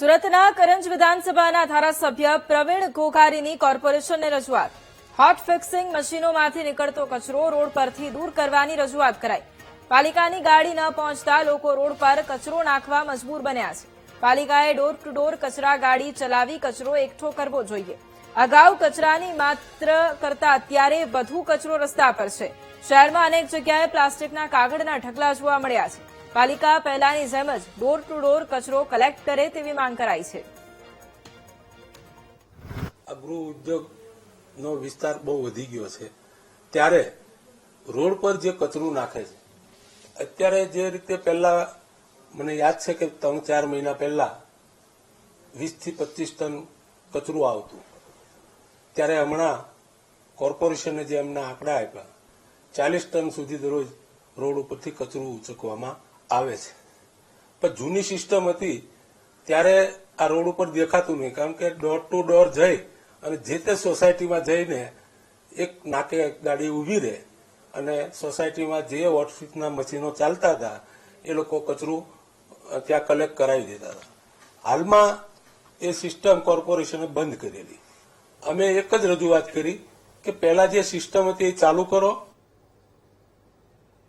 સુરતના કરંજ વિધાનસભાના ધારાસભ્ય પ્રવીણ ઘોઘારીની કોર્પોરેશનને રજૂઆત. હોટ ફિક્સિંગ મશીનોમાંથી નીકળતો કચરો રોડ પરથી દૂર કરવાની રજૂઆત કરાઈ. પાલિકાની ગાડી ન પહોંચતા લોકો રોડ પર કચરો નાખવા મજબૂર બન્યા છે. પાલિકાએ ડોર ટુ ડોર કચરા ગાડી ચલાવી કચરો એકઠો કરવો જોઈએ. અગાઉ કચરાની માત્ર કરતા અત્યારે વધુ કચરો રસ્તા પર છે. શહેરમાં અનેક જગ્યાએ પ્લાસ્ટિકના કાગળના ઢગલા જોવા મળ્યા છે. પાલિકા પહેલાની જેમ જ ડોર ટુ ડોર કચરો કલેક્ટ કરે તેવી માંગ કરાઈ છે. ગૃહ ઉદ્યોગનો વિસ્તાર બહુ વધી ગયો છે ત્યારે રોડ પર જે કચરું નાખે છે, અત્યારે જે રીતે પહેલા મને યાદ છે કે 3-4 મહિના પહેલા 20 થી 25 ટન કચરું આવતું, ત્યારે હમણાં કોર્પોરેશને જે એમના આંકડા આપ્યા 40 ટન સુધી દરરોજ રોડ ઉપરથી કચરું ઉચકવામાં આવે છે. પણ જૂની સિસ્ટમ હતી ત્યારે આ રોડ ઉપર દેખાતું નહીં, કારણ કે ડોર ટુ ડોર જઈ અને જે તે સોસાયટીમાં જઈને એક નાકે ગાડી ઊભી રહે અને સોસાયટીમાં જે વોટફિટના મશીનો ચાલતા હતા એ લોકો કચરું ત્યાં કલેક્ટ કરાવી દેતા હતા. હાલમાં એ સિસ્ટમ કોર્પોરેશને બંધ કરેલી. અમે એક જ રજૂઆત કરી કે પહેલા જે સિસ્ટમ હતી એ ચાલુ કરો